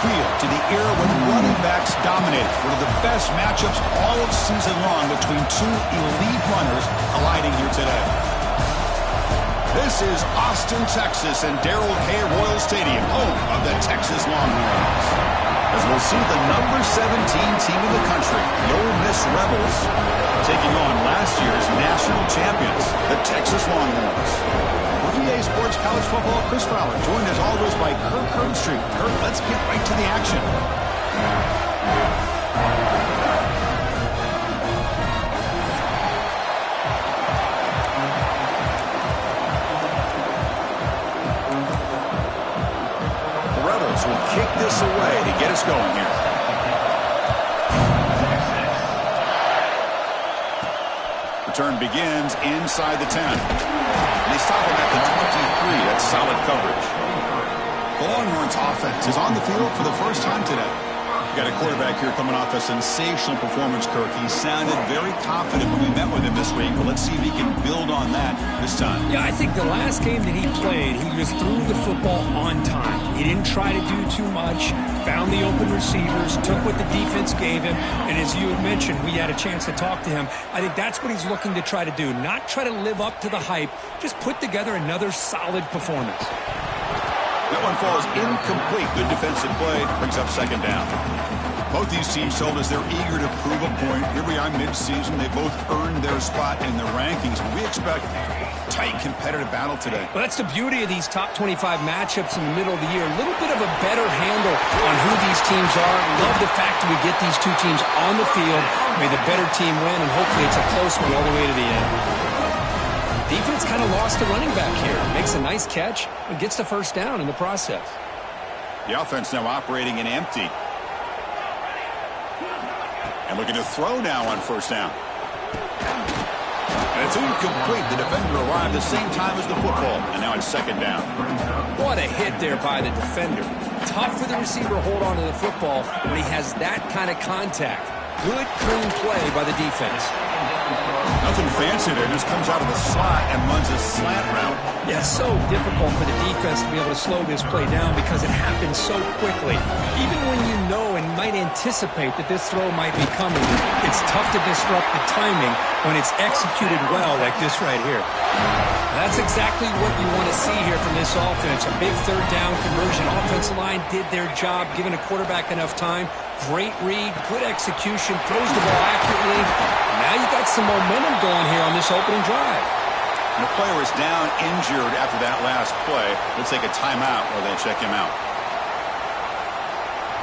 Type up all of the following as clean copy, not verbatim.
feel to the era when running backs dominated. One of the best matchups all of season long between two elite runners colliding here today. This is Austin, Texas, and Darrell K. Royal Stadium, home of the Texas Longhorns. As we'll see the number 17 team in the country, the Ole Miss Rebels, taking on last year's national champions, the Texas Longhorns. For EA Sports College Football, Chris Fowler, joined as always by Kirk Herbstreit. Kirk, let's get right to the action. Will kick this away to get us going here. Return begins inside the 10. And they stop him at the 23. That's solid coverage. The Longhorns offense is on the field for the first time today. Got a quarterback here coming off a sensational performance, Kirk. He sounded very confident when we met with him this week, but let's see if he can build on that this time. Yeah, I think the last game that he played, he just threw the football on time. He didn't try to do too much, found the open receivers, took what the defense gave him, and as you had mentioned, we had a chance to talk to him. I think that's what he's looking to try to do, not try to live up to the hype, just put together another solid performance. That one falls incomplete. Good defensive play. Brings up second down. Both these teams told us they're eager to prove a point. Here we are mid-season. They both earned their spot in the rankings. We expect tight competitive battle today. Well, that's the beauty of these top 25 matchups in the middle of the year. A little bit of a better handle on who these teams are. Love the fact that we get these two teams on the field. May the better team win, and hopefully it's a close one all the way to the end. Defense kind of lost a running back here. Makes a nice catch and gets the first down in the process. The offense now operating in empty. And looking to throw now on first down. And it's incomplete. The defender arrived the same time as the football. And now it's second down. What a hit there by the defender. Tough for the receiver to hold on to the football when he has that kind of contact. Good, clean play by the defense. Nothing fancy there. Just comes out of the slot and runs a slant route. Yeah, so difficult for the defense to be able to slow this play down because it happens so quickly. Even when you know and might anticipate that this throw might be coming, it's tough to disrupt the timing when it's executed well like this right here. That's exactly what you want to see here from this offense. A big third down conversion. Offensive line did their job, giving a quarterback enough time. Great read, good execution, throws the ball accurately. Now you got some momentum going here on this opening drive. And the player is down injured after that last play. We'll take a timeout while they check him out.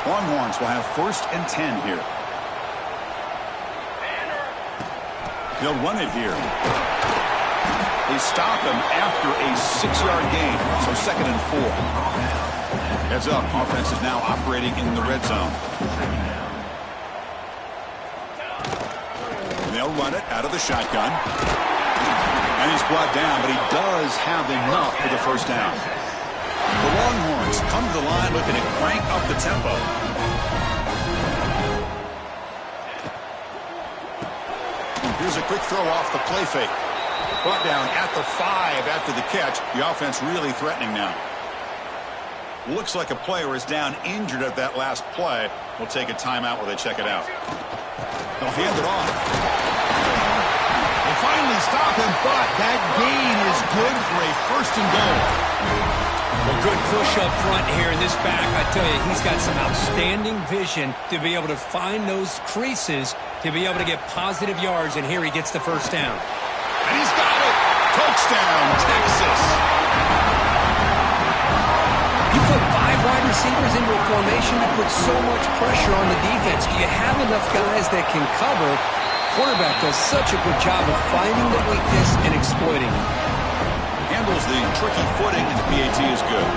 Longhorns will have 1st and 10 here. They'll run it here. They stop him after a 6-yard gain, so 2nd and 4. Heads up, offense is now operating in the red zone. They'll run it out of the shotgun. And he's brought down, but he does have enough for the first down. The Longhorns come to the line looking to crank up the tempo. Here's a quick throw off the play fake. Brought down at the 5 after the catch. The offense really threatening now. Looks like a player is down injured at that last play. We'll take a timeout while they check it out. They'll hand it off. They finally stop him, but that gain is good for a 1st and goal. Well, good push up front here in this back. I tell you, he's got some outstanding vision to be able to find those creases, to be able to get positive yards, and here he gets the first down. And he's got it! Touchdown, Texas! You put 5 wide receivers into a formation to put so much pressure on the defense. Do you have enough guys that can cover? Quarterback does such a good job of finding the weakness and exploiting it. Handles the tricky footing, and the PAT is good.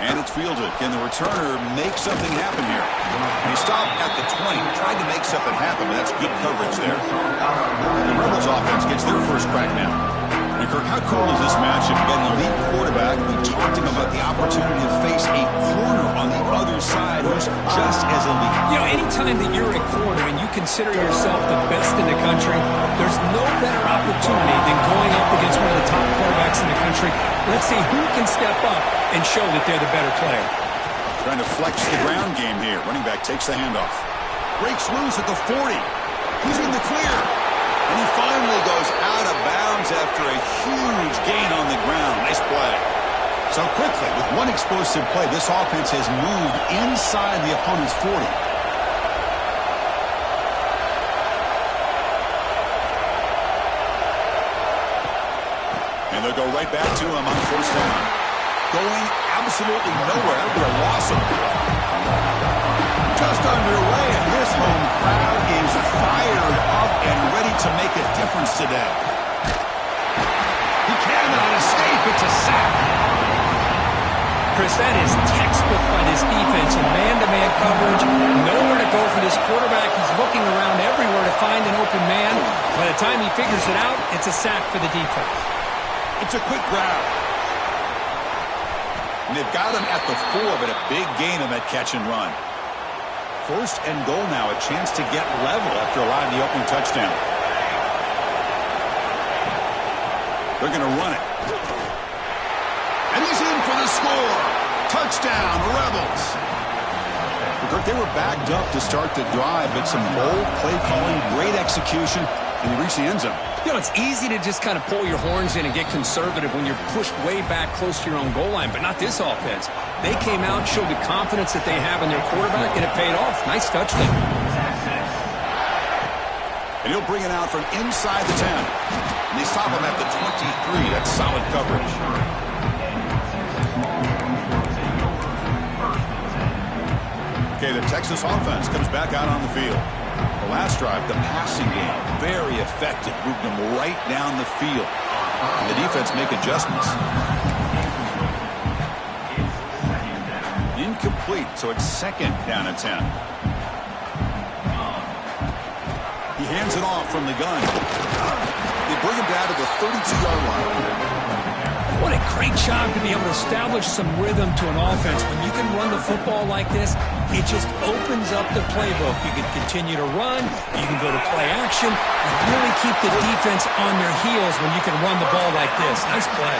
And it's fielded. Can the returner make something happen here? He stopped at the 20, tried to make something happen, but that's good coverage there. The Rebels offense gets their first crack now. And Kirk, how cool is this matchup? You've got an elite quarterback. We talked to him about the opportunity to face a corner on the other side who's just as elite. You know, anytime that you're a corner and you consider yourself the best in the country, there's no better opportunity than going up against one of the top quarterbacks in the country intrigue. Let's see who can step up and show that they're the better player. Trying to flex the ground game here. Running back takes the handoff. Breaks loose at the 40. He's in the clear. And he finally goes out of bounds after a huge gain on the ground. Nice play. So quickly, with one explosive play, this offense has moved inside the opponent's 40. And they'll go right back to him on first down. Going absolutely nowhere after a loss of play. Just underway, and this home crowd is fired up and ready to make a difference today. He cannot escape. It's a sack. Chris, that is textbook by this defense in man-to-man coverage. Nowhere to go for this quarterback. He's looking around everywhere to find an open man. By the time he figures it out, it's a sack for the defense. It's a quick grab. And they've got him at the 4, but a big gain on that catch and run. First and goal now, a chance to get level after allowing the opening touchdown. They're going to run it. And he's in for the score. Touchdown, Rebels. Kirk, they were backed up to start the drive, but some bold play calling, great execution, and they reached the end zone. You know, it's easy to just kind of pull your horns in and get conservative when you're pushed way back close to your own goal line, but not this offense. They came out, showed the confidence that they have in their quarterback, and it paid off. Nice touchdown. And he'll bring it out from inside the 10. And they stop him at the 23. That's solid coverage. Okay, the Texas offense comes back out on the field. The last drive, the passing game, very effective. Moved them right down the field. And the defense make adjustments. Incomplete, so it's second down and 10. He hands it off from the gun. They bring him down to the 32-yard line. What a great job to be able to establish some rhythm to an offense. When you can run the football like this, it just opens up the playbook. You can continue to run. You can go to play action. You really keep the defense on their heels when you can run the ball like this. Nice play.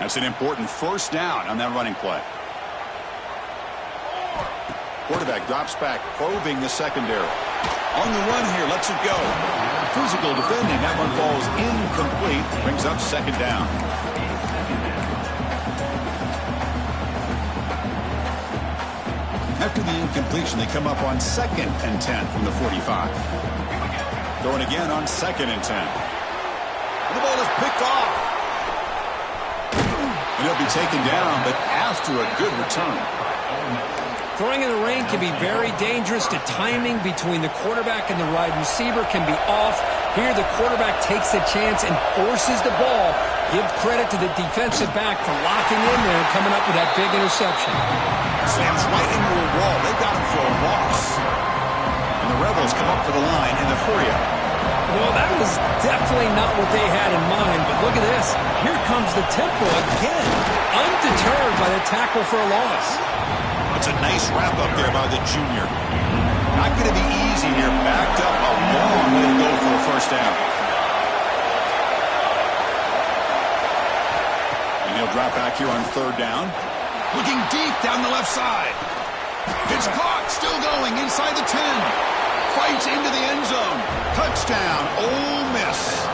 That's an important first down on that running play. Quarterback drops back, probing the secondary. On the run here, lets it go. Physical defending. That one falls incomplete. Brings up second down. After the incompletion, they come up on second and 10 from the 45. Going again on second and 10. And the ball is picked off. And he'll be taken down, but after a good return. Throwing in the rain can be very dangerous. The timing between the quarterback and the wide receiver can be off. Here, the quarterback takes a chance and forces the ball. Give credit to the defensive back for locking in there and coming up with that big interception. Slams right into a wall. They got him for a loss. And the Rebels come up to the line in the hurry-up. Well, that was definitely not what they had in mind, but look at this. Here comes the tempo again. Undeterred by the tackle for a loss. It's a nice wrap-up there by the junior. Not going to be easy here. Backed up a long way to go for a first down. And he'll drop back here on third down. Looking deep down the left side. It's caught. Still going inside the 10. Fights into the end zone. Touchdown, Ole Miss.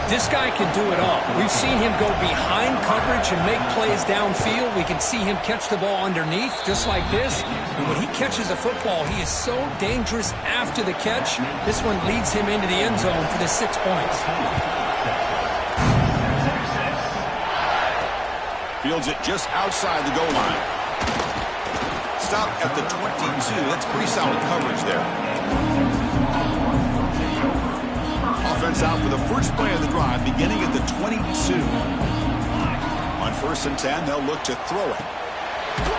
This guy can do it all. We've seen him go behind coverage and make plays downfield. We can see him catch the ball underneath, just like this. And when he catches a football, he is so dangerous after the catch. This one leads him into the end zone for the 6 points. Fields it just outside the goal line. Stop at the 22. That's pretty solid coverage there. Offense out for the first play of the drive, beginning at the 22. On first and 10, they'll look to throw it.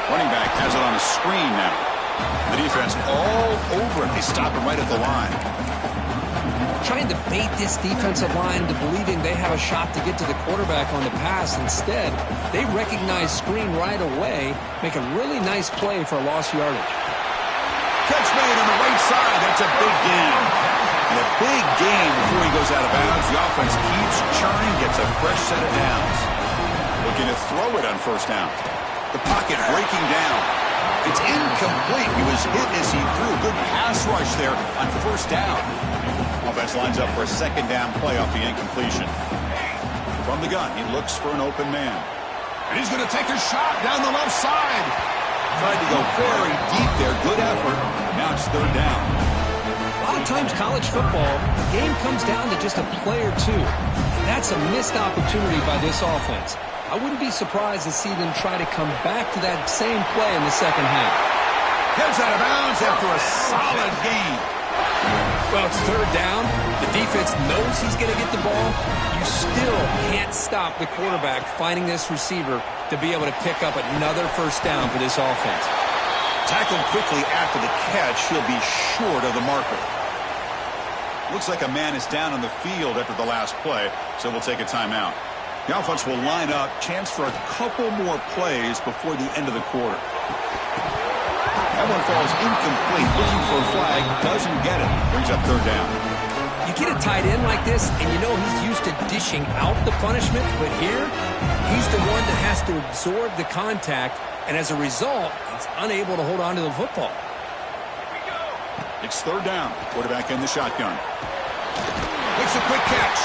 Running back has it on a screen now. The defense all over it. They stop him right at the line. Trying to bait this defensive line to believing they have a shot to get to the quarterback on the pass. Instead, they recognize screen right away, make a really nice play for a lost yardage. Catch made on the right side. That's a big gain. And a big gain before he goes out of bounds. The offense keeps churning, gets a fresh set of downs. Looking to throw it on first down. The pocket breaking down. It's incomplete. He was hit as he threw. Good pass rush there on first down. Offense lines up for a second down play off the incompletion. From the gun, he looks for an open man. And he's going to take a shot down the left side. Tried to go very deep there. Good effort. Now it's third down. A lot of times college football, the game comes down to just a play or two. And that's a missed opportunity by this offense. I wouldn't be surprised to see them try to come back to that same play in the second half. Gets out of bounds after a solid gain. Well, it's third down. The defense knows he's going to get the ball. You still can't stop the quarterback finding this receiver to be able to pick up another first down for this offense. Tackled quickly after the catch. He'll be short of the marker. Looks like a man is down on the field after the last play, so we'll take a timeout. The offense will line up. Chance for a couple more plays before the end of the quarter. That one falls incomplete. Looking for a flag. Doesn't get it. Brings up third down. You get a tight end like this, and you know he's used to dishing out the punishment, but here, he's the one that has to absorb the contact, and as a result, he's unable to hold on to the football. It's third down. Quarterback in the shotgun. Makes a quick catch.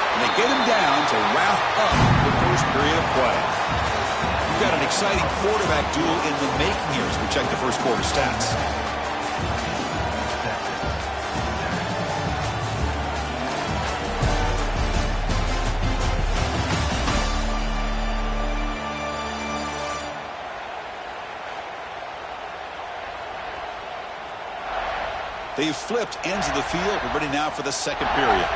And they get him down to wrap up the first period of play. We've got an exciting quarterback duel in the making here as we check the first quarter stats. They've flipped ends of the field. We're ready now for the second period.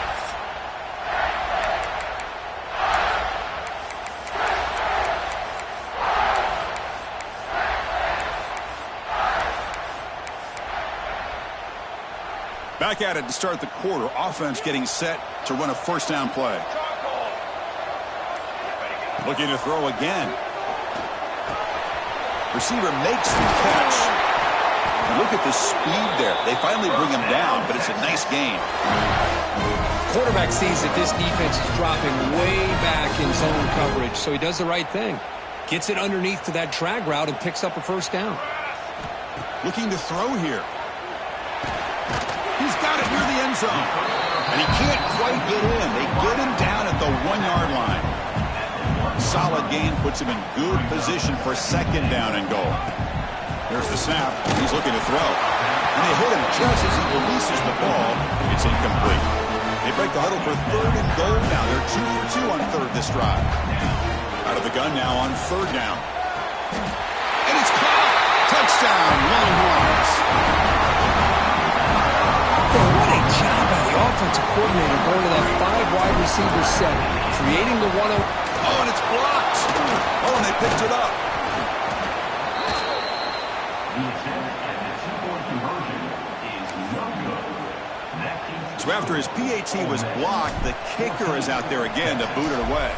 Back at it to start the quarter. Offense getting set to run a first down play. Looking to throw again. Receiver makes the catch. Look at the speed there. They finally bring him down, but it's a nice gain. Quarterback sees that this defense is dropping way back in zone coverage, so he does the right thing. Gets it underneath to that drag route and picks up a first down. Looking to throw here. He's got it near the end zone. And he can't quite get in. They get him down at the 1-yard line. Solid gain puts him in good position for second down and goal. There's the snap. He's looking to throw. And they hit him just as he releases the ball. It's incomplete. They break the huddle for third and goal now. They're 2 for 2 on third this drive. Out of the gun now on third down. And it's caught. Touchdown, Longhorns. What a job by the offensive coordinator going to that 5-wide receiver set, creating the 1-0. Oh, and it's blocked. Oh, and they picked it up. So after his PAT was blocked, the kicker is out there again to boot it away.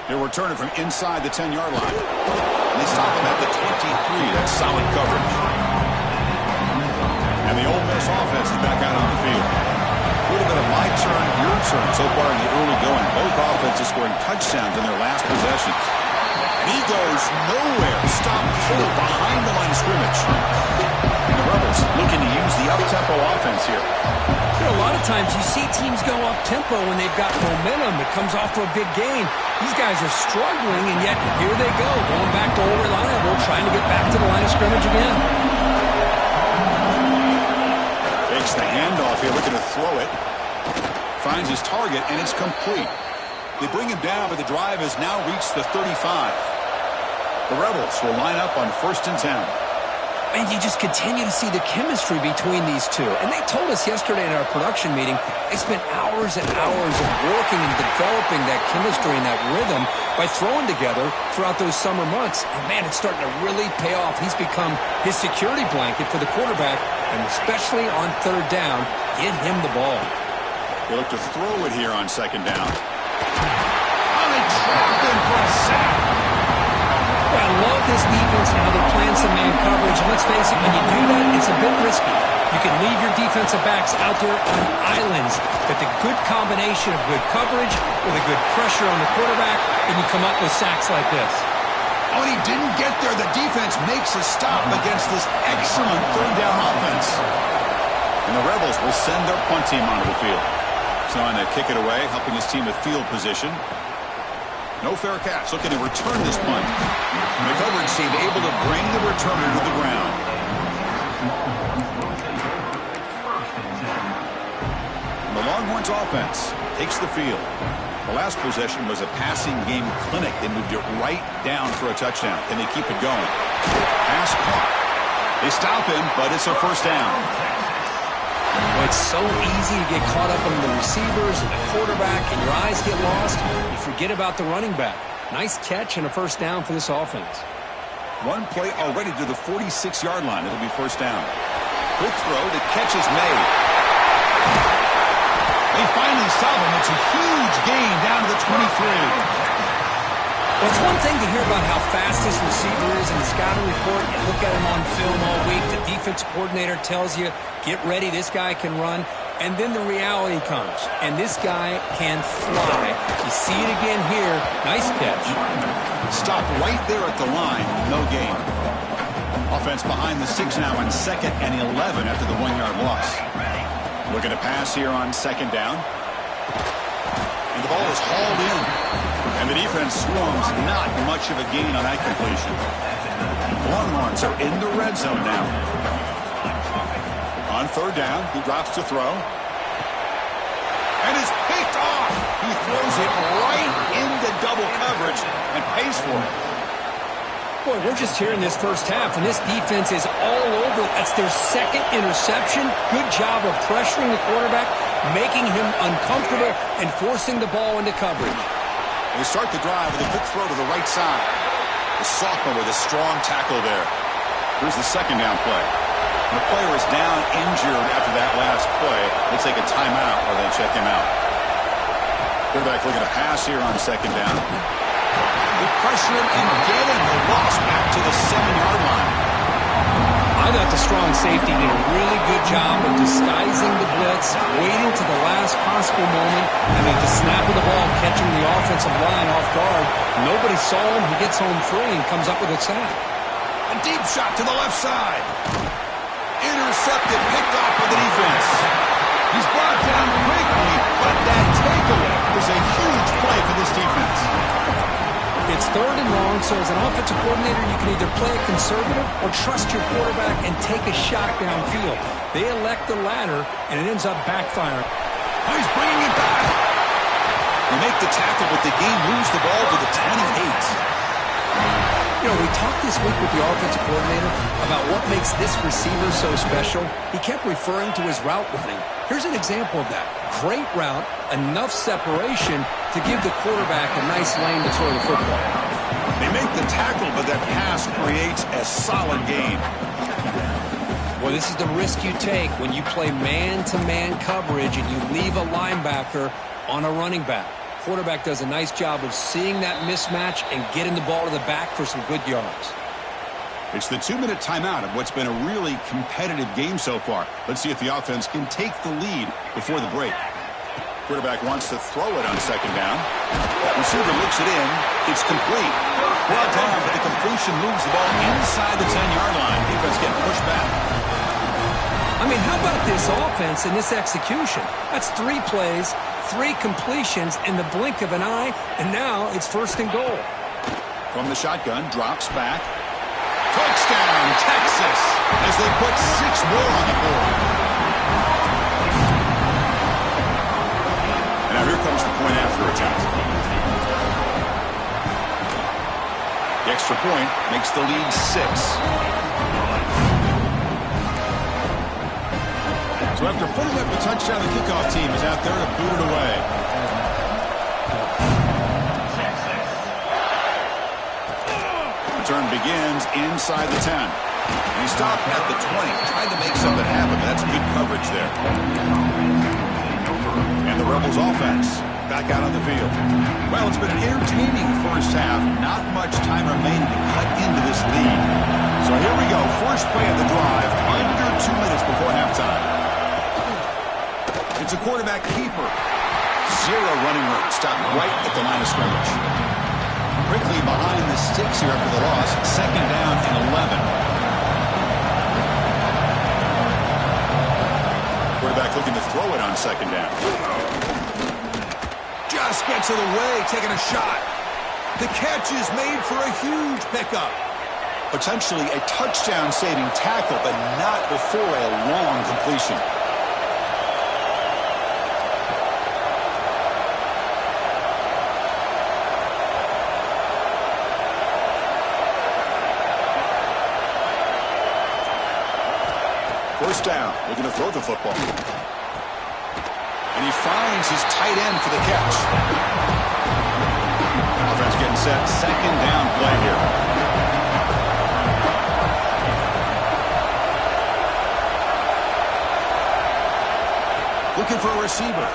They'll return it from inside the 10-yard line. And they stop him at the 23. That's solid coverage. And the Ole Miss offense is back out on the field. A little bit of my turn, your turn so far in the early going. Both offenses scoring touchdowns in their last possessions. And he goes nowhere. Stopped cold behind the line of scrimmage. And the Rebels looking to use the up-tempo offense here. You know, a lot of times you see teams go up-tempo when they've got momentum. It comes off for a big gain. These guys are struggling, and yet here they go, going back to old reliable, trying to get back to the line of scrimmage again. Takes the handoff here, looking to throw it. Finds his target, and it's complete. They bring him down, but the drive has now reached the 35. The Rebels will line up on 1st and 10. And you just continue to see the chemistry between these two. And they told us yesterday in our production meeting, they spent hours and hours of working and developing that chemistry and that rhythm by throwing together throughout those summer months. And, man, it's starting to really pay off. He's become his security blanket for the quarterback, and especially on third down, get him the ball. They look to throw it here on second down. Oh, they trapped him for a sack. I love this defense and how they're playing some man coverage. And let's face it, when you do that, it's a bit risky. You can leave your defensive backs out there on islands, but the good combination of good coverage with a good pressure on the quarterback, and you come up with sacks like this. Oh, and he didn't get there. The defense makes a stop against this excellent third down offense. And the Rebels will send their punt team onto the field. Trying to kick it away, helping his team with field position. No fair catch. Looking to return this punt. And the coverage team able to bring the returner to the ground. And the Longhorns offense takes the field. The last possession was a passing game clinic. They moved it right down for a touchdown. Can they keep it going? Pass caught. They stop him, but it's a first down. Well, it's so easy to get caught up on the receivers and the quarterback, and your eyes get lost. You forget about the running back. Nice catch and a first down for this offense. One play already to the 46-yard line. It'll be first down. Quick throw. The catch is made. They finally stop him. It's a huge gain down to the 23. Well, it's one thing to hear about how fast this receiver is in the scouting report. You look at him on film all week. The defense coordinator tells you, get ready, this guy can run. And then the reality comes. And this guy can fly. You see it again here. Nice catch. Stopped right there at the line. No gain. Offense behind the 6 now on 2nd and 11 after the 1-yard loss. Looking to pass here on 2nd down. And the ball is hauled in. And the defense swarms. Not much of a gain on that completion. The Longhorns are in the red zone now. On 3rd down, he drops to throw. And is picked off. He throws it right into double coverage and pays for it. Boy, we're just here in this first half, and this defense is all over. That's their 2nd interception. Good job of pressuring the quarterback, making him uncomfortable, and forcing the ball into coverage. They start the drive with a quick throw to the right side. The sophomore with a strong tackle there. Here's the 2nd down play. The player is down injured after that last play. They'll take a timeout or they'll check him out. Quarterback looking to pass here on 2nd down. They pressure him and get him. The loss back to the 7-yard line. I thought the strong safety did a really good job of disguising the blitz, waiting to the last possible moment, and at the snap of the ball, catching the offensive line off guard. Nobody saw him. He gets home free and comes up with a sack. A deep shot to the left side. Intercepted, picked off by the defense. He's brought down quickly, but that takeaway is a huge play for this defense. It's 3rd and long, so as an offensive coordinator, you can either play it conservative or trust your quarterback and take a shot downfield. They elect the latter, and it ends up backfiring. Oh, he's bringing it back. They make the tackle, but the game moves the ball to the 28. You know, we talked this week with the offensive coordinator about what makes this receiver so special. He kept referring to his route running. Here's an example of that. Great route, enough separation to give the quarterback a nice lane to throw the football. They make the tackle, but that pass creates a solid gain. Well, this is the risk you take when you play man-to-man coverage and you leave a linebacker on a running back. Quarterback does a nice job of seeing that mismatch and getting the ball to the back for some good yards. It's the 2-minute timeout of what's been a really competitive game so far. Let's see if the offense can take the lead before the break. Quarterback wants to throw it on 2nd down. Receiver looks it in. It's complete. Brought down, but the completion moves the ball inside the 10-yard line. Defense getting pushed back. I mean, how about this offense and this execution? That's 3 plays, 3 completions in the blink of an eye, and now it's 1st and goal. From the shotgun, drops back. Touchdown, Texas, as they put 6 more on the board. And now here comes the point after attempt. The extra point makes the lead 6. So after putting up a touchdown, the kickoff team is out there to boot it away. Return begins inside the 10. And he stopped at the 20, trying to make something happen, but that's good coverage there. And the Rebels offense back out on the field. Well, it's been an entertaining first half. Not much time remaining to cut into this first play of the drive, under 2 minutes before halftime. It's a quarterback keeper. Zero running room. Stopped right at the line of scrimmage. Quickly behind the sticks here after the loss. Second down and 11. Quarterback looking to throw it on second down. Just gets it away, taking a shot. The catch is made for a huge pickup. Potentially a touchdown-saving tackle, but not before a long completion. First down, looking to throw the football. And he finds his tight end for the catch. Offense getting set. Second down play here. Looking for a receiver.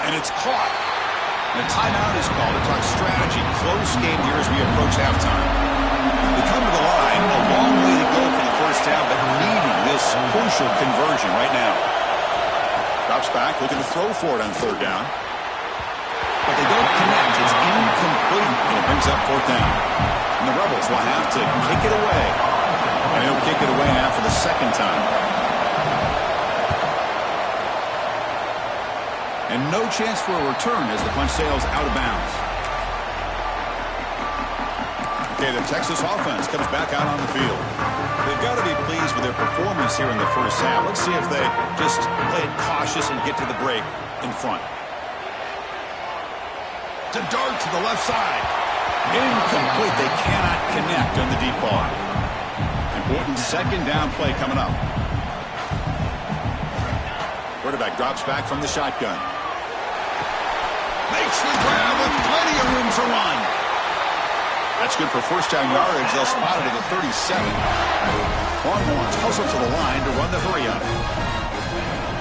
And it's caught. And a timeout is called to talk strategy. Close game here as we approach halftime. They come to the line, a long way to go for the first down, but needing this crucial conversion right now. Drops back, looking to throw for it on third down. But they don't connect. It's incomplete, and it brings up fourth down. And the Rebels will have to kick it away. And he'll kick it away now for the second time. And no chance for a return as the punt sails out of bounds. Okay, the Texas offense comes back out on the field. They've got to be pleased with their performance here in the first half. Let's see if they just play it cautious and get to the break in front. To dart to the left side. Incomplete. They cannot connect on the deep ball. Important second down play coming up. Quarterback drops back from the shotgun. Makes the grab with plenty of room to run. That's good for first down yardage. They'll spot it at the 37. Longhorns hustle to the line to run the hurry up.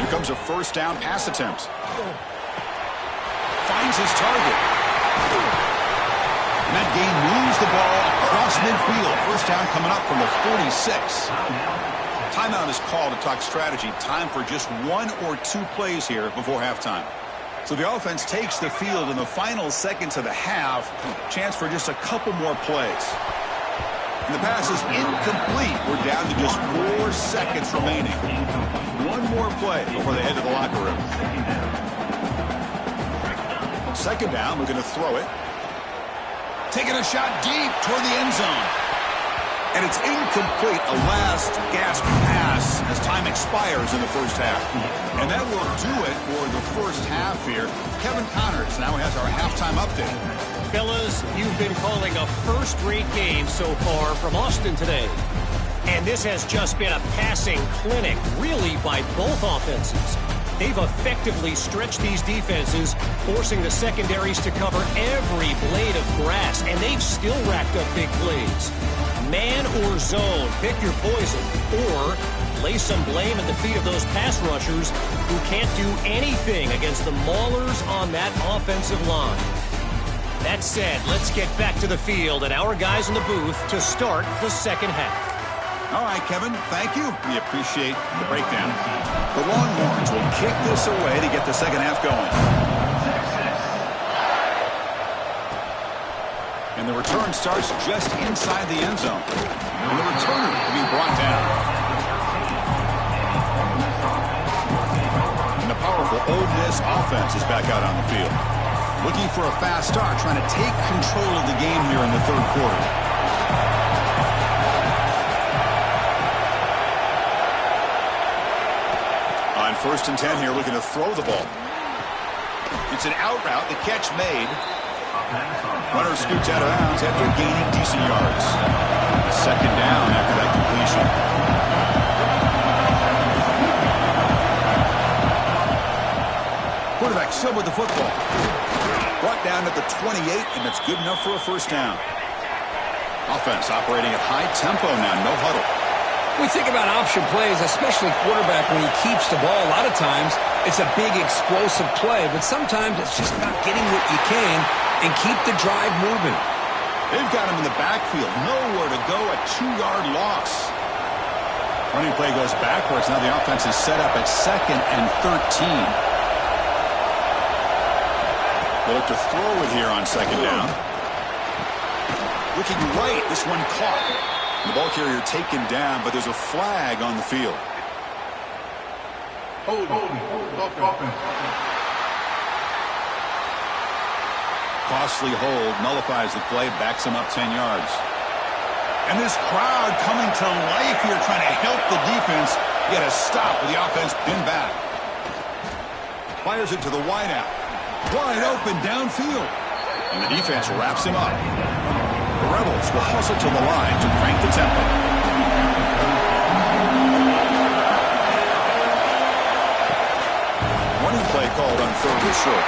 Here comes a first down pass attempt. Finds his target. And that game moves the ball across midfield. First down coming up from the 46. Timeout is called to talk strategy. Time for just one or two plays here before halftime. So the offense takes the field in the final seconds of the half. Chance for just a couple more plays. And the pass is incomplete. We're down to just 4 seconds remaining. One more play before they head to the locker room. Second down, we're going to throw it. Taking a shot deep toward the end zone. And it's incomplete, a last gasp pass as time expires in the first half. And that will do it for the first half here. Kevin Connors now has our halftime update. Fellas, you've been calling a first-rate game so far from Austin today. And this has just been a passing clinic, really, by both offenses. They've effectively stretched these defenses, forcing the secondaries to cover every blade of grass, and they've still racked up big plays. Man or zone, pick your poison, or lay some blame at the feet of those pass rushers who can't do anything against the maulers on that offensive line. That said, let's get back to the field and our guys in the booth to start the second half. All right, Kevin, thank you. We appreciate the breakdown. The Longhorns will kick this away to get the second half going. And the return starts just inside the end zone. And the return will be brought down. And the powerful Ole Miss offense is back out on the field. Looking for a fast start, trying to take control of the game here in the third quarter. On 1st and 10 here, looking to throw the ball. It's an out route, the catch made. Runner scoots out of bounds after gaining decent yards. Second down after that completion. Quarterback still with the football. Brought down at the 28, and that's good enough for a first down. Offense operating at high tempo now, no huddle. We think about option plays, especially quarterback when he keeps the ball. A lot of times, it's a big explosive play, but sometimes it's just about getting what you can and keep the drive moving. They've got him in the backfield. Nowhere to go, a 2-yard loss. Running play goes backwards. Now the offense is set up at 2nd and 13. They look to throw it here on 2nd down. Looking right. This one caught. The ball carrier taken down, but there's a flag on the field. Costly hold, nullifies the play, backs him up 10 yards. And this crowd coming to life here, trying to help the defense get a stop with the offense pinned back. Fires it to the wideout. Wide open downfield. And the defense wraps him up. The Rebels will hustle to the line to crank the tempo. Running play called on 3rd and short.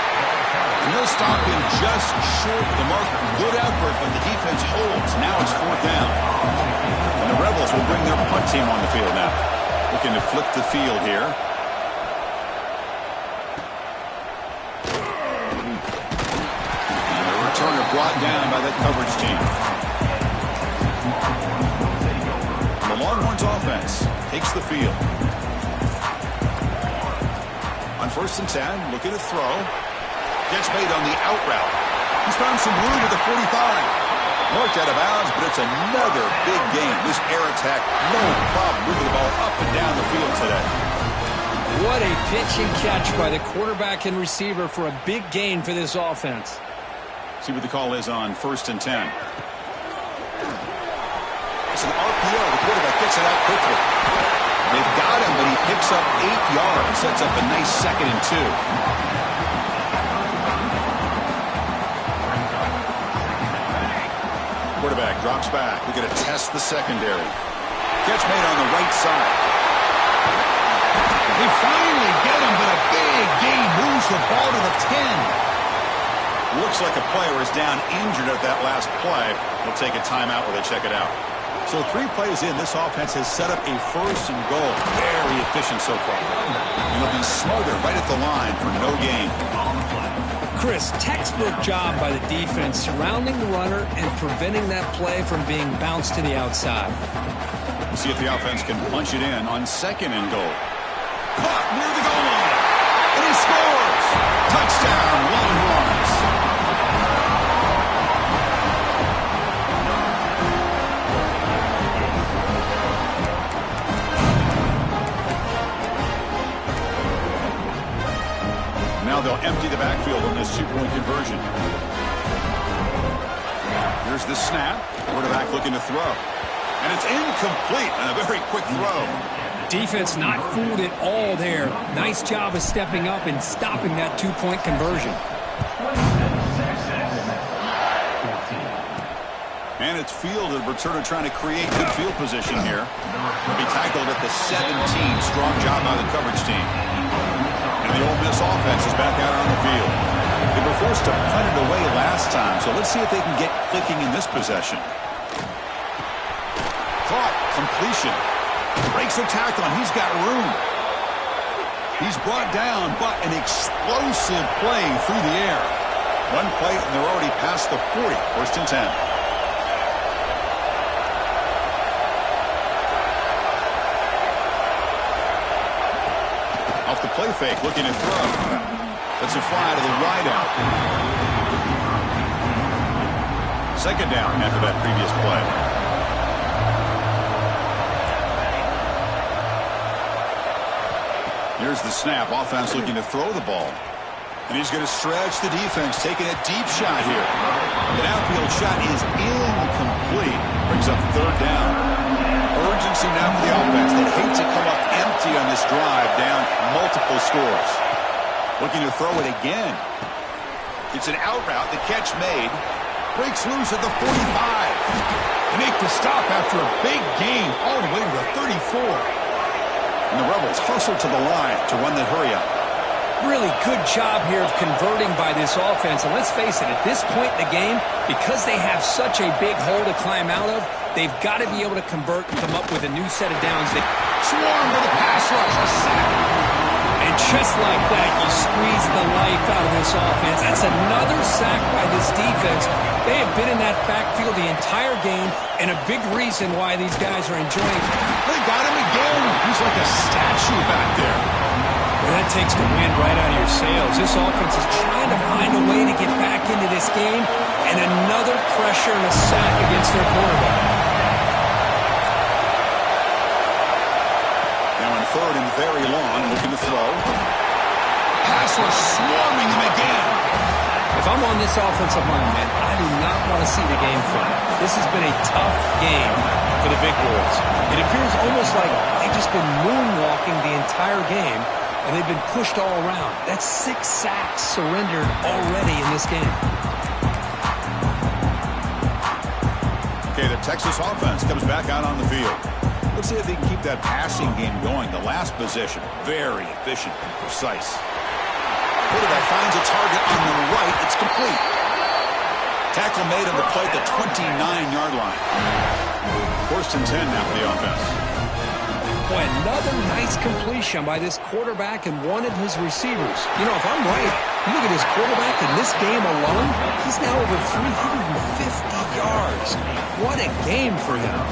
And they'll stop him just short of the mark. Good effort, but the defense holds. Now it's 4th down. And the Rebels will bring their punt team on the field now. Looking to flip the field here. And the returner brought down by that coverage team. The Longhorns offense takes the field. On 1st and 10, looking to throw. Gets made on the out route. He's found some room at the 45. Marked out of bounds, but it's another big game. This air attack, no problem moving the ball up and down the field today. What a pitch and catch by the quarterback and receiver for a big gain for this offense. See what the call is on 1st and 10. It's an RPO. The quarterback gets it out quickly. They've got him, but he picks up 8 yards. Sets up a nice 2nd and 2. Quarterback drops back. We're going to test the secondary. Catch made on the right side. They finally get him, but a big gain moves the ball to the 10. Looks like a player is down injured at that last play. They'll take a timeout while they check it out. So 3 plays in, this offense has set up a 1st and goal. Very efficient so far. And they'll be smothered right at the line for no gain. Chris, textbook job by the defense surrounding the runner and preventing that play from being bounced to the outside. We'll see if the offense can punch it in on 2nd and goal. Caught near the goal line. And he scores. Touchdown, Longhorns. Now they'll empty the backfield on this 2-point conversion. Here's the snap. Quarterback looking to throw. And it's incomplete and a very quick throw. Defense not fooled at all there. Nice job of stepping up and stopping that 2-point conversion. And it's fielded. Returner trying to create good field position here. He'll be tackled at the 17. Strong job by the coverage team. And the Ole Miss offense is back out on the field. They were forced to punt it away last time, so let's see if they can get clicking in this possession. Caught. Completion. Breaks a tackle, and he's got room. He's brought down, but an explosive play through the air. One play, and they're already past the 40. 1st and 10. Off the play fake, looking to throw. That's a fly to the wideout. 2nd down after that previous play. Here's the snap. Offense looking to throw the ball. And he's going to stretch the defense, taking a deep shot here. The downfield shot is incomplete. Brings up 3rd down. Urgency now for the offense. They hate to come up empty on this drive, down multiple scores. Looking to throw it again. It's an out route. The catch made. Breaks loose at the 45. They make the stop after a big gain all the way to the 34. And the Rebels hustle to the line to run the hurry up. Really good job here of converting by this offense. And let's face it, at this point in the game, because they have such a big hole to climb out of, they've got to be able to convert and come up with a new set of downs. Swarm with a pass rush, a sack. And Just like that, you squeeze the life out of this offense. That's another sack by this defense. They have been in that backfield the entire game, and a big reason why these guys are enjoying it. They got him again. He's like a statue back there. Well, that takes the wind right out of your sails. This offense is trying to find a way to get back into this game, and another pressure and a sack against their quarterback. Now in third and very long, looking to throw. Pass was swarming him again. If I'm on this offensive line, man, I do not want to see the game flip. This has been a tough game for the big boys. It appears almost like they've just been moonwalking the entire game, and they've been pushed all around. That's 6 sacks surrendered already in this game. Okay, the Texas offense comes back out on the field. Let's see if they can keep that passing game going. The last possession, very efficient and precise. Quarterback finds a target on the right. It's complete. Tackle made on the play at the 29-yard line. First and 10 now for the offense. Boy, another nice completion by this quarterback and one of his receivers. You know, if I'm right, you look at his quarterback in this game alone, he's now over 350 yards. What a game for him.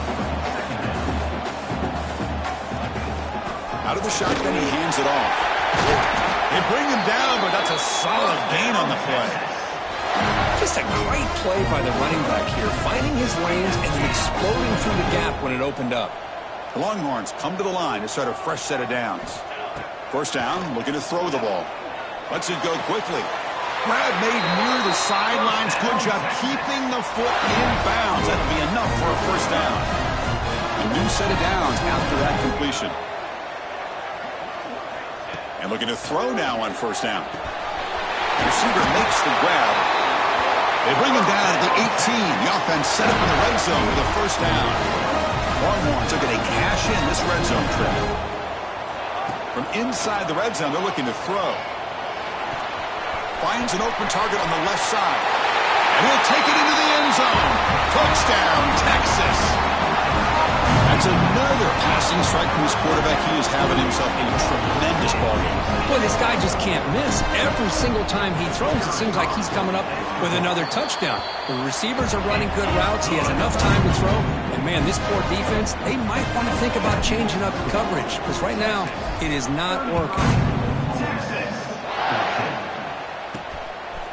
Out of the shotgun, he hands it off. They bring him down, but that's a solid gain on the play. Just a great play by the running back here, finding his lanes and then exploding through the gap when it opened up. The Longhorns come to the line to start a fresh set of downs. First down, looking to throw the ball. Lets it go quickly. Grab made near the sidelines. Good job keeping the foot in bounds. That'd be enough for a first down. A new set of downs after that completion. And looking to throw now on first down. The receiver makes the grab. They bring him down at the 18. The offense set up in the red zone with a first down. Longhorns are going to cash in this red zone trip. From inside the red zone, they're looking to throw. Finds an open target on the left side. And he'll take it into the end zone. Touchdown, Texas. That's another passing strike from his quarterback. He is having himself a tremendous ballgame. Well, this guy just can't miss. Every single time he throws, it seems like he's coming up with another touchdown. The receivers are running good routes. He has enough time to throw. And, man, this poor defense, they might want to think about changing up coverage because right now it is not working.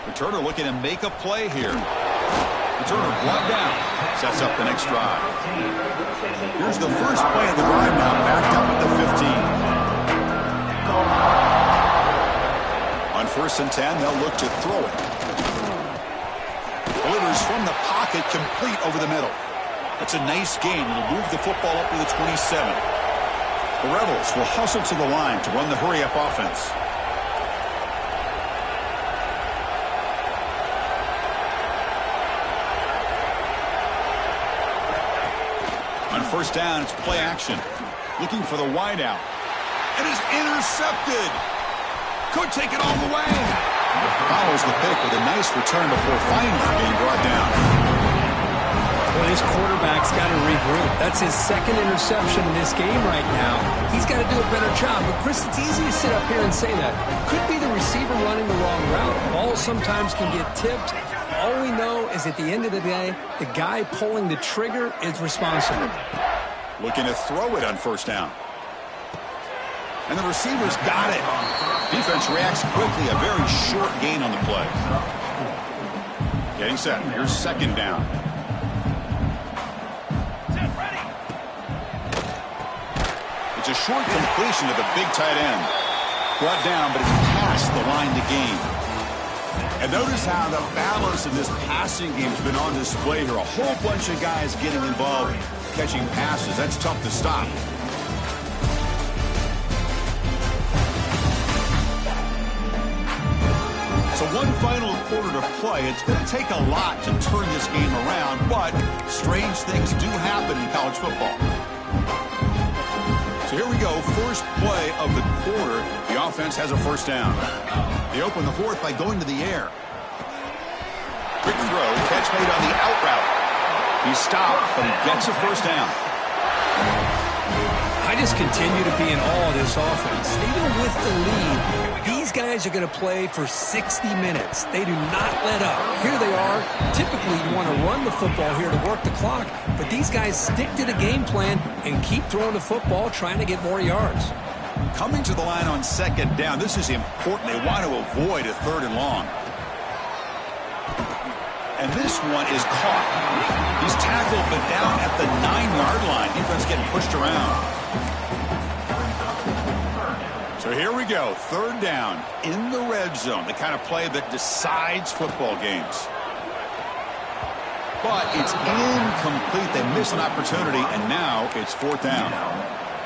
Returner looking to make a play here. Returner brought down. Sets up the next drive. Here's the first play of the drive now, backed up at the 15. On first and 10, they'll look to throw it. Delivers from the pocket, complete over the middle. That's a nice gain. It'll move the football up to the 27. The Rebels will hustle to the line to run the hurry-up offense. On first down, it's play action. Looking for the wideout. It is intercepted. Could take it all the way. Follows the pick with a nice return before finally being brought down. Well, this quarterback's got to regroup. That's his second interception in this game right now. He's got to do a better job. But, Chris, it's easy to sit up here and say that. Could be the receiver running the wrong route. Balls sometimes can get tipped. All we know is at the end of the day, the guy pulling the trigger is responsible. Looking to throw it on first down. And the receiver's got it. Defense reacts quickly. A very short gain on the play. Getting set. Here's second down. It's a short completion to the big tight end. Brought down, but it's past the line to gain. And notice how the balance in this passing game has been on display here. A whole bunch of guys getting involved, catching passes. That's tough to stop. So one final quarter to play. It's going to take a lot to turn this game around, but strange things do happen in college football. So here we go. First play of the quarter. The offense has a first down. They open the fourth by going to the air. Quick throw. Catch made on the out route. He stopped, but he gets a first down. I I just continue to be in awe of this offense. Even with the lead, these guys are going to play for 60 minutes. They do not let up. Here they are. Typically, you want to run the football here to work the clock, but these guys stick to the game plan and keep throwing the football, trying to get more yards. Coming to the line on second down, this is important. They want to avoid a third and long. And this one is caught. He's tackled, but down at the 9-yard line. Defense getting pushed around. So here we go. Third down in the red zone. The kind of play that decides football games. But it's incomplete. They miss an opportunity, and now it's fourth down.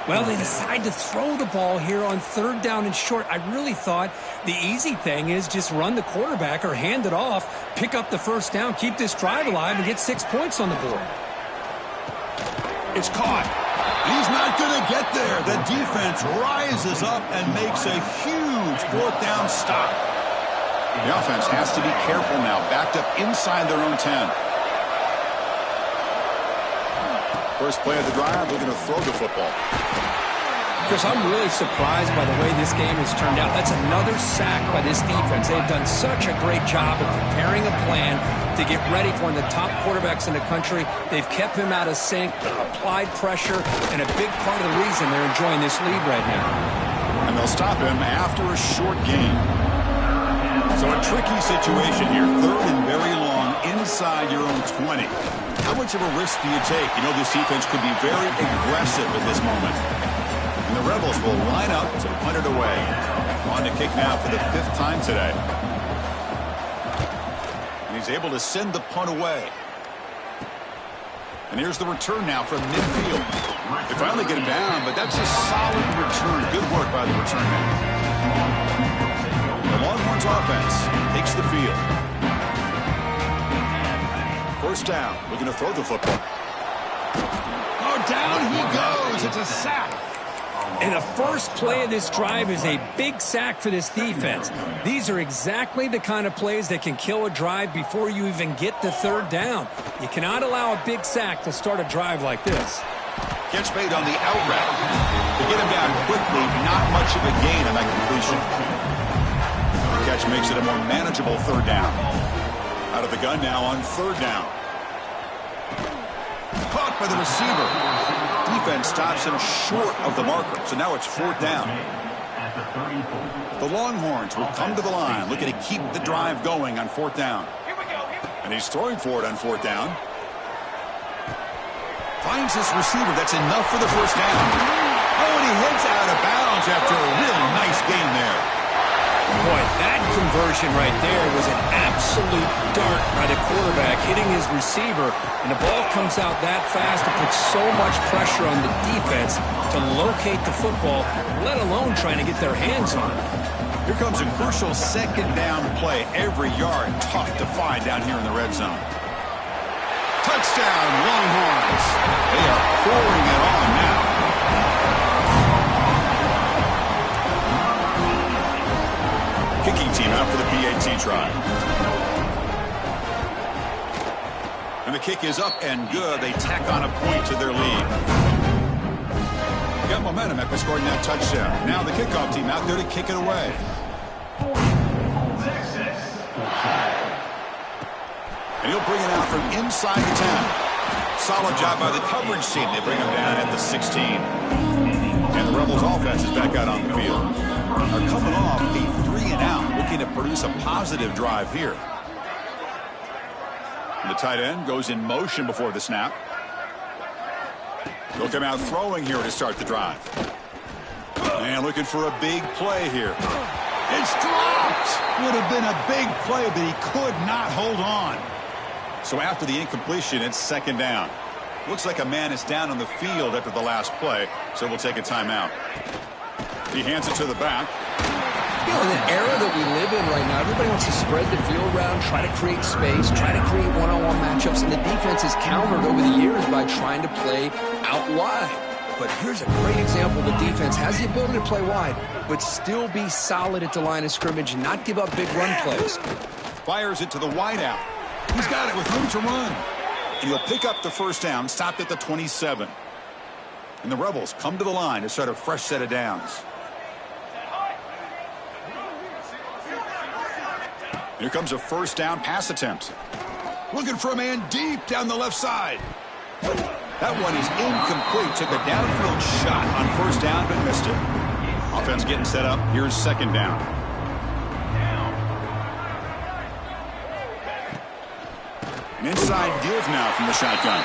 Well, they decide to throw the ball here on third down and short. I really thought the easy thing is just run the quarterback or hand it off, pick up the first down, keep this drive alive, and get 6 points on the board. It's caught. He's not going to get there. The defense rises up and makes a huge fourth down stop. The offense has to be careful now, backed up inside their own 10. First play of the drive, we're going to throw the football. Chris, I'm really surprised by the way this game has turned out. That's another sack by this defense. They've done such a great job of preparing a plan to get ready for one of the top quarterbacks in the country. They've kept him out of sync, applied pressure, and a big part of the reason they're enjoying this lead right now. And they'll stop him after a short gain. So a tricky situation here. Third and very long inside your own 20. How much of a risk do you take? You know, this defense could be very aggressive at this moment. And the Rebels will line up to punt it away. On to kick now for the 5th time today. And he's able to send the punt away. And here's the return now from midfield. They finally get him down, but that's a solid return. Good work by the return man. The Longhorns offense takes the field. First down. We're going to throw the football. Oh, down he goes. It's a sack. And the first play of this drive is a big sack for this defense. These are exactly the kind of plays that can kill a drive before you even get the third down. You cannot allow a big sack to start a drive like this. Catch made on the out route. To get him down quickly, not much of a gain on that completion. The catch makes it a more manageable third down. Out of the gun now on third down. Caught by the receiver. Defense stops him short of the marker. So now it's fourth down. The Longhorns will come to the line, looking to keep the drive going on fourth down. And he's throwing for it on fourth down. Finds this receiver. That's enough for the first down. Oh, and he hits out of bounds after a really nice game there. Boy, that conversion right there was an absolute dart by the quarterback hitting his receiver, and the ball comes out that fast to put so much pressure on the defense to locate the football, let alone trying to get their hands on it. Here comes a crucial second down play. Every yard tough to find down here in the red zone. Touchdown, Longhorns. They are pouring it on now. Kicking team out for the PAT try. And the kick is up and good. They tack on a point to their lead. Got momentum after scoring that touchdown. Now the kickoff team out there to kick it away. And he'll bring it out from inside the 10. Solid job by the coverage team. They bring him down at the 16. And the Rebels offense is back out on the field. Are coming off a 3-and-out, looking to produce a positive drive here. And the tight end goes in motion before the snap. They'll come out throwing here to start the drive. And looking for a big play here. It's dropped! Would have been a big play, but he could not hold on. So after the incompletion, it's second down. Looks like a man is down on the field after the last play, so we'll take a timeout. He hands it to the back. You know, in the era that we live in right now, everybody wants to spread the field around, try to create space, try to create one-on-one matchups, and the defense has countered over the years by trying to play out wide. But here's a great example. The defense has the ability to play wide, but still be solid at the line of scrimmage and not give up big run plays. Fires it to the wideout. He's got it with room to run. And he'll pick up the first down, stopped at the 27. And the Rebels come to the line to start a fresh set of downs. Here comes a first down pass attempt. Looking for a man deep down the left side. That one is incomplete. Took a downfield shot on first down, but missed it. Offense getting set up. Here's second down. An inside give now from the shotgun.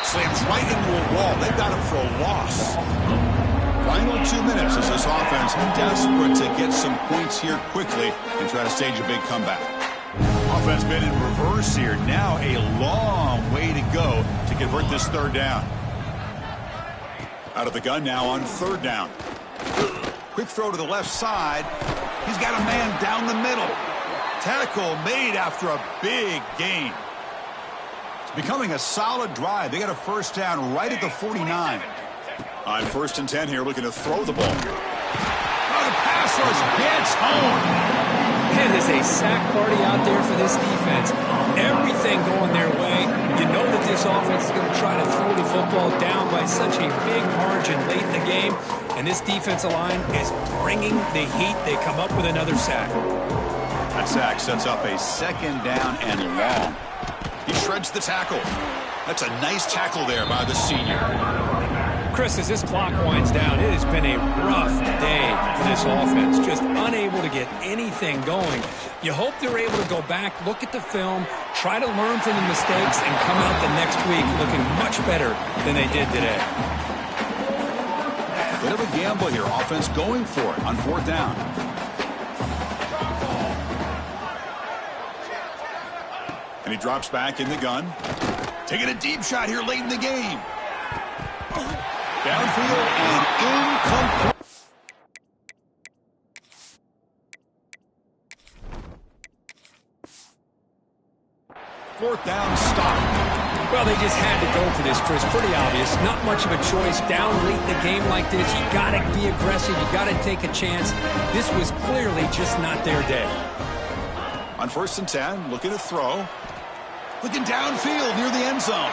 Slams right into a wall. They've got him for a loss. Final 2 minutes as this offense desperate to get some points here quickly and try to stage a big comeback. Offense been in reverse here. Now a long way to go to convert this third down. Out of the gun now on third down. Quick throw to the left side. He's got a man down the middle. Tackle made after a big gain. It's becoming a solid drive. They got a first down right at the 49. On 1st and 10 here, looking to throw the ball. Oh, the pass rush gets home. It is a sack party out there for this defense. Everything going their way. You know that this offense is going to try to throw the football down by such a big margin late in the game. And this defensive line is bringing the heat. They come up with another sack. That sack sets up a second down and long. He shreds the tackle. That's a nice tackle there by the senior. Chris, as this clock winds down, it has been a rough day for this offense. Just unable to get anything going. You hope they're able to go back, look at the film, try to learn from the mistakes, and come out the next week looking much better than they did today. Bit of a gamble here. Offense going for it on fourth down. And he drops back in the gun. Taking a deep shot here late in the game. Downfield and incomplete. Fourth down stop. Well, they just had to go for this, Chris. Pretty obvious. Not much of a choice. Down late in the game like this, you got to be aggressive. You got to take a chance. This was clearly just not their day. On 1st and 10, looking to throw. Looking downfield near the end zone.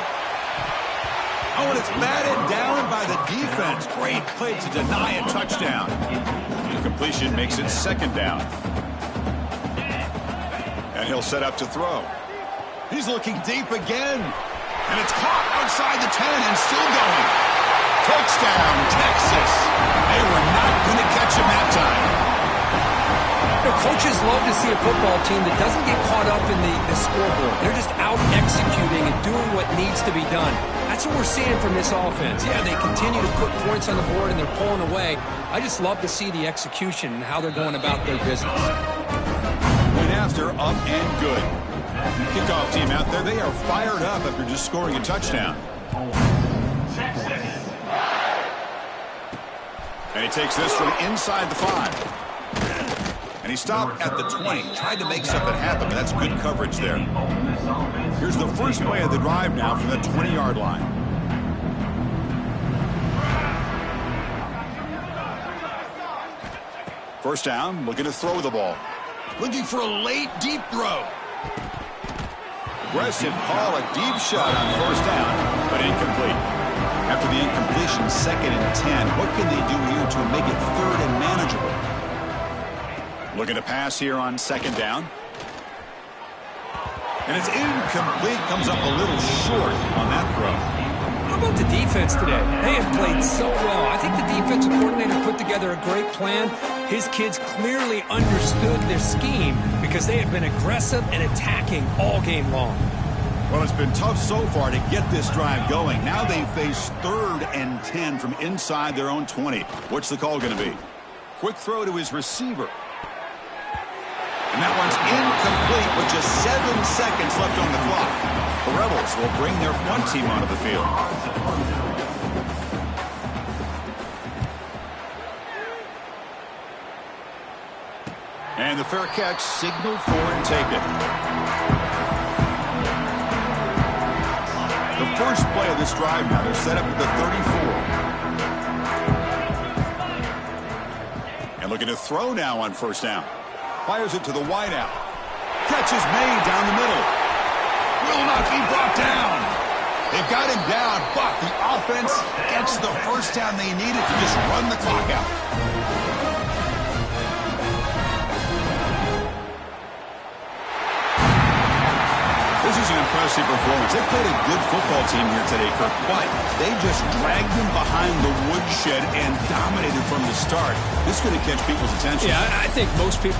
Oh, and it's batted down by the defense. Great play to deny a touchdown. Incompletion makes it second down. And he'll set up to throw. He's looking deep again. And it's caught outside the 10 and still going. Touchdown, Texas. They were not going to catch him that time. You know, coaches love to see a football team that doesn't get caught up in the scoreboard. They're just out executing and doing what needs to be done. That's what we're seeing from this offense. Yeah, they continue to put points on the board and they're pulling away. I just love to see the execution and how they're going about their business. Point after, up and good. Kickoff team out there, they are fired up after just scoring a touchdown. And he takes this from inside the 5. And he stopped at the 20. Tried to make something happen, but that's good coverage there. Here's the first play of the drive now from the 20-yard line. First down, looking to throw the ball. Looking for a late, deep throw. Aggressive call, a deep shot on first down, but incomplete. After the incompletion, 2nd and 10. What can they do here to make it 3rd and manageable? Looking to pass here on 2nd down. And it's incomplete. Comes up a little short on that throw. How about the defense today? They have played so well. I think the defensive coordinator put together a great plan. His kids clearly understood their scheme because they have been aggressive and attacking all game long. Well, it's been tough so far to get this drive going. Now they face 3rd and 10 from inside their own 20. What's the call going to be? Quick throw to his receiver. And that one's incomplete with just 7 seconds left on the clock. The Rebels will bring their punt team onto the field. And the fair catch signaled for and taken. The first play of this drive now, they're set up at the 34. And looking to throw now on first down. Fires it to the wideout. Catch is made down the middle. Will not be brought down. They've got him down, but the offense gets the first down they needed to just run the clock out. This is an impressive performance. They played a good football team here today, Kirk, but they just dragged them behind the woodshed and dominated from the start. This is going to catch people's attention. Yeah, I think most people are